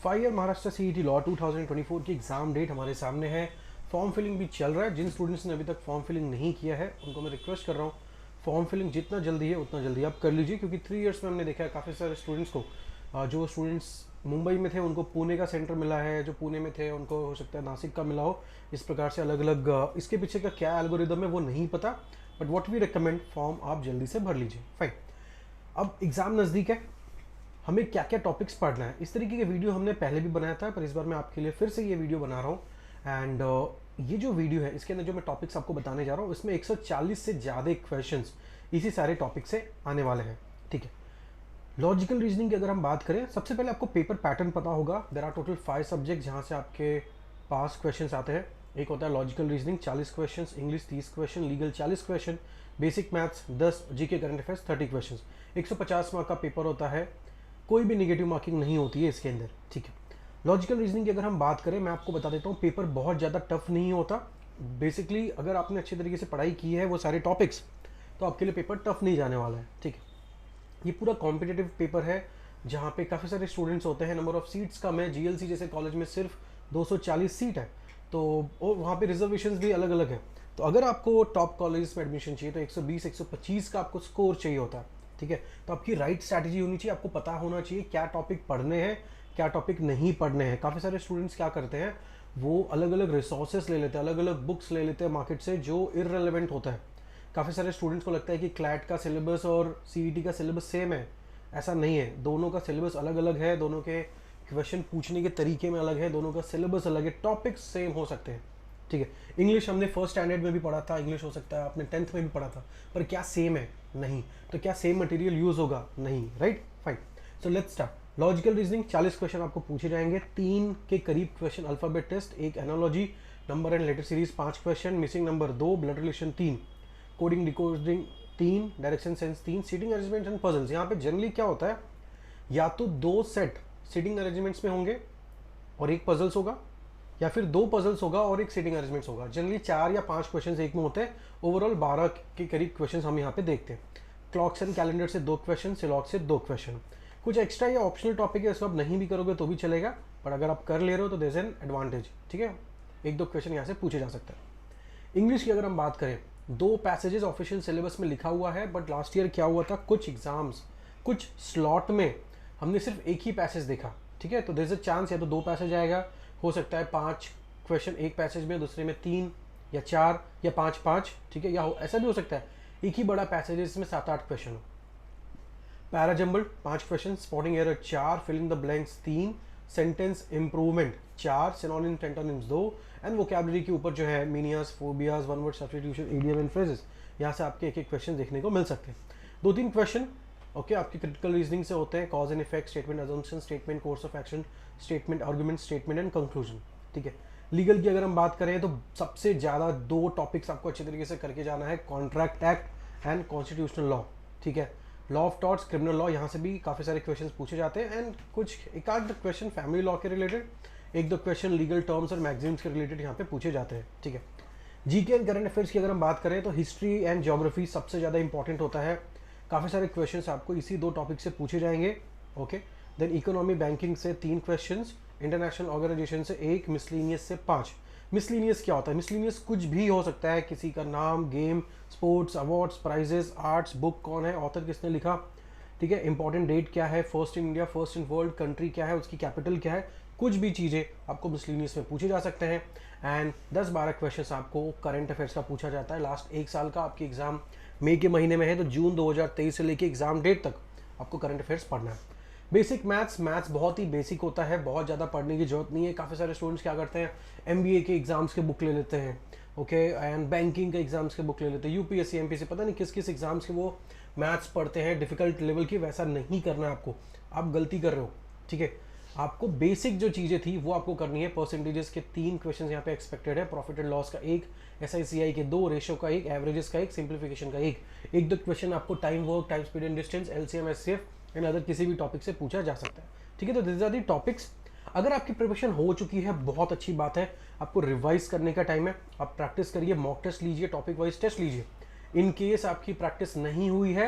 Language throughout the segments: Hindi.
फायर महाराष्ट्र सीईटी लॉ 2024 की एग्जाम डेट हमारे सामने है। फॉर्म फिलिंग भी चल रहा है। जिन स्टूडेंट्स ने अभी तक फॉर्म फिलिंग नहीं किया है उनको मैं रिक्वेस्ट कर रहा हूँ, फॉर्म फिलिंग जितना जल्दी है उतना जल्दी आप कर लीजिए, क्योंकि 3 इयर्स में हमने देखा है काफ़ी सारे स्टूडेंट्स को, जो स्टूडेंट्स मुंबई में थे उनको पुणे का सेंटर मिला है, जो पुणे में थे उनको हो सकता है नासिक का मिला हो। इस प्रकार से अलग अलग इसके पीछे का क्या एल्गोरिदम है वो नहीं पता, but what we recommend, form आप जल्दी से भर लीजिए। फाइन, अब एग्ज़ाम नज़दीक है, हमें क्या क्या टॉपिक्स पढ़ना है, इस तरीके के वीडियो हमने पहले भी बनाया था, पर इस बार मैं आपके लिए फिर से ये वीडियो बना रहा हूँ। एंड ये जो वीडियो है इसके अंदर जो मैं टॉपिक्स आपको बताने जा रहा हूँ इसमें 140 से ज़्यादा क्वेश्चंस इसी सारे टॉपिक से आने वाले हैं। ठीक है, लॉजिकल रीजनिंग की अगर हम बात करें, सबसे पहले आपको पेपर पैटर्न पता होगा। देर आर टोटल 5 सब्जेक्ट जहाँ से आपके पास क्वेश्चंस आते हैं। एक होता है logical reasoning 40 questions, English 30 question, legal 40 question, basic maths 10, GK current affairs 30 questions. 150 mark का पेपर होता है, कोई भी नेगेटिव मार्किंग नहीं होती है इसके अंदर। ठीक है, लॉजिकल रीजनिंग की अगर हम बात करें, मैं आपको बता देता हूँ पेपर बहुत ज़्यादा टफ नहीं होता। बेसिकली अगर आपने अच्छे तरीके से पढ़ाई की है वो सारे टॉपिक्स, तो आपके लिए पेपर टफ नहीं जाने वाला है। ठीक है, ये पूरा कॉम्पिटिटिव पेपर है जहाँ पे काफ़ी सारे स्टूडेंट्स होते हैं। नंबर ऑफ सीट्स कम है, जीएलसी जैसे कॉलेज में सिर्फ 240 सीट है, तो और वहाँ पे रिजर्वेशंस भी अलग अलग है। तो अगर आपको टॉप कॉलेज में एडमिशन चाहिए तो 120 125 का आपको स्कोर चाहिए होता है। ठीक है, तो आपकी राइट स्ट्रैटेजी होनी चाहिए, आपको पता होना चाहिए क्या टॉपिक पढ़ने हैं, क्या टॉपिक नहीं पढ़ने हैं। काफ़ी सारे स्टूडेंट्स क्या करते हैं, वो अलग अलग रिसोर्सेस ले लेते हैं, अलग अलग बुक्स ले लेते हैं मार्केट से, जो इररेलेवेंट होता है। काफ़ी सारे स्टूडेंट्स को लगता है कि क्लैट का सिलेबस और सीईटी का सिलेबस सेम है। ऐसा नहीं है, दोनों का सिलेबस अलग अलग है, दोनों के क्वेश्चन पूछने के तरीके में अलग है, दोनों का सिलेबस अलग है, टॉपिक्स सेम हो सकते हैं। ठीक है, इंग्लिश हमने फर्स्ट स्टैंडर्ड में भी पढ़ा था, इंग्लिश हो सकता है आपने 10th में भी पढ़ा था, पर क्या सेम है? नहीं। तो क्या सेम मटेरियल यूज होगा? नहीं। Right, fine. So let's start. Logical reasoning 40 question आपको पूछे जाएंगे, 3 के करीब क्वेश्चन अल्फाबेट टेस्ट, एक analogy, number and letter series 5 question, missing number 2, blood relation 3, coding decoding 3, direction sense 3, seating arrangement and puzzles. यहाँ पे जनरली क्या होता है, या तो 2 सेट सीटिंग अरेंजमेंट्स में होंगे और एक पजल्स होगा, या फिर 2 पजल्स होगा और एक सीटिंग अरेंजमेंट्स होगा। जनरली 4 या 5 क्वेश्चन एक में होते हैं। ओवरऑल 12 के करीब क्वेश्चन हम यहाँ पे देखते हैं। क्लॉक्स एंड कैलेंडर से 2 क्वेश्चन, सिलॉग से 2 क्वेश्चन। कुछ एक्स्ट्रा या ऑप्शनल टॉपिक है, इसको आप नहीं भी करोगे तो भी चलेगा, पर अगर आप कर ले रहे हो तो देयर इज एन एडवांटेज। ठीक है, 1-2 क्वेश्चन यहाँ से पूछे जा सकता है। इंग्लिश की अगर हम बात करें, 2 पैसेजेस ऑफिशियल सिलेबस में लिखा हुआ है, बट लास्ट ईयर क्या हुआ था, कुछ एग्जाम्स, कुछ स्लॉट में हमने सिर्फ एक ही पैसेज देखा। ठीक है, तो देयर इज अ चांस या तो 2 पैसेज आएगा, हो सकता है 5 क्वेश्चन एक पैसेज में, दूसरे में 3 या 4 या 5-5। ठीक है, या ऐसा भी हो सकता है एक ही बड़ा पैसेज है जिसमें 7-8 क्वेश्चन हो। Para jumble 5 question, spotting error 4, filling the blanks 3, sentence improvement 4, synonyms antonyms 2, and vocabulary के ऊपर जो है manias, phobias, one word substitution, idiom and phrases, यहाँ से आपके एक क्वेश्चन देखने को मिल सकते हैं। 2-3 क्वेश्चन ओके आपकी क्रिटिकल रीजनिंग से होते हैं, cause and effect, statement assumption, statement course of action, statement argument, statement and conclusion. ठीक है, लीगल की अगर हम बात करें तो सबसे ज़्यादा 2 टॉपिक्स आपको अच्छे तरीके से करके जाना है, contract act and constitutional law. ठीक है, law of torts, criminal law, यहाँ से भी काफ़ी सारे क्वेश्चंस पूछे जाते हैं, एंड कुछ एक आध क्वेश्चन फैमिली लॉ के रिलेटेड, 1-2 क्वेश्चन लीगल टर्म्स और मैगजीन्स के रिलेटेड यहाँ पे पूछे जाते हैं। ठीक है, जीके एंड करंट अफेयर्स की अगर हम बात करें तो हिस्ट्री एंड ज्योग्राफी सबसे ज़्यादा इंपॉर्टेंट होता है। काफ़ी सारे क्वेश्चंस आपको इसी 2 टॉपिक से पूछे जाएंगे। ओके, देन इकोनॉमी बैंकिंग से 3 क्वेश्चंस, इंटरनेशनल ऑर्गेनाइजेशन से 1, मिसलीनियस से 5। मिसलीनियस क्या होता है? मिसलीनियस कुछ भी हो सकता है, किसी का नाम, game, sports, awards, prizes, arts, book कौन है, ऑथर किसने लिखा, ठीक है, इंपॉर्टेंट डेट क्या है, first in India, first in world, country क्या है, उसकी कैपिटल क्या है, कुछ भी चीज़ें आपको मिसलीनियस में पूछे जा सकते हैं। एंड 10-12 क्वेश्चंस आपको करंट अफेयर्स का पूछा जाता है। लास्ट 1 साल का आपकी एग्जाम मई के महीने में है, तो जून 2023 से लेके एग्जाम डेट तक आपको करंट अफेयर्स पढ़ना है। बेसिक मैथ्स बहुत ही बेसिक होता है, बहुत ज़्यादा पढ़ने की जरूरत नहीं है। काफ़ी सारे स्टूडेंट्स क्या करते हैं, एमबीए के एग्जाम्स के बुक ले लेते हैं, ओके, एंड बैंकिंग के एग्जाम्स के बुक ले लेते हैं, यूपीएससी एमपीएससी, पता नहीं किस किस एग्जाम्स के वो मैथ्स पढ़ते हैं डिफिकल्ट लेवल की। वैसा नहीं करना है आपको, आप गलती कर रहे हो। ठीक है, आपको बेसिक जो चीज़ें थी वो आपको करनी है। परसेंटेजेस के 3 क्वेश्चन यहाँ पे एक्सपेक्टेड है, प्रॉफिट एंड लॉस का 1, एसआईसीआई के 2, रेशो का 1, एवरेजेस का 1, सिंप्लीफिकेशन का 1। 1-2 क्वेश्चन आपको time work, time speed and distance, LCM, HCF and other किसी भी टॉपिक से पूछा जा सकता है। ठीक है, तो दिस आर दी टॉपिक्स। अगर आपकी प्रिपरेशन हो चुकी है बहुत अच्छी बात है, आपको रिवाइज करने का टाइम है, आप प्रैक्टिस करिए, मॉक टेस्ट लीजिए, टॉपिक वाइज टेस्ट लीजिए। इन केस आपकी प्रैक्टिस नहीं हुई है,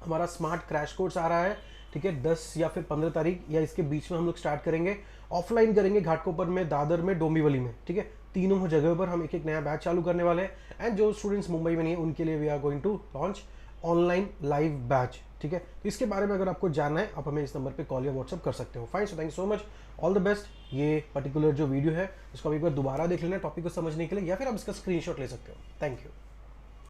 हमारा स्मार्ट क्रैश कोर्स आ रहा है। ठीक है, 10 या फिर 15 तारीख या इसके बीच में हम लोग स्टार्ट करेंगे। ऑफलाइन करेंगे घाटकोपर में, दादर में, डोंबिवली में, ठीक है, तीनों जगह पर हम एक एक नया बैच चालू करने वाले हैं। एंड जो स्टूडेंट्स मुंबई में नहीं है उनके लिए we are going to launch online live batch, ठीक है। तो इसके बारे में अगर आपको जानना है आप हमें इस नंबर पे कॉल या व्हाट्सअप कर सकते हो। Fine, so thank you so much, all the best. ये पर्टिकुलर जो वीडियो है इसको आप एक बार दोबारा देख लेना टॉपिक को समझने के लिए, या फिर आप इसका स्क्रीनशॉट ले सकते हो। Thank you.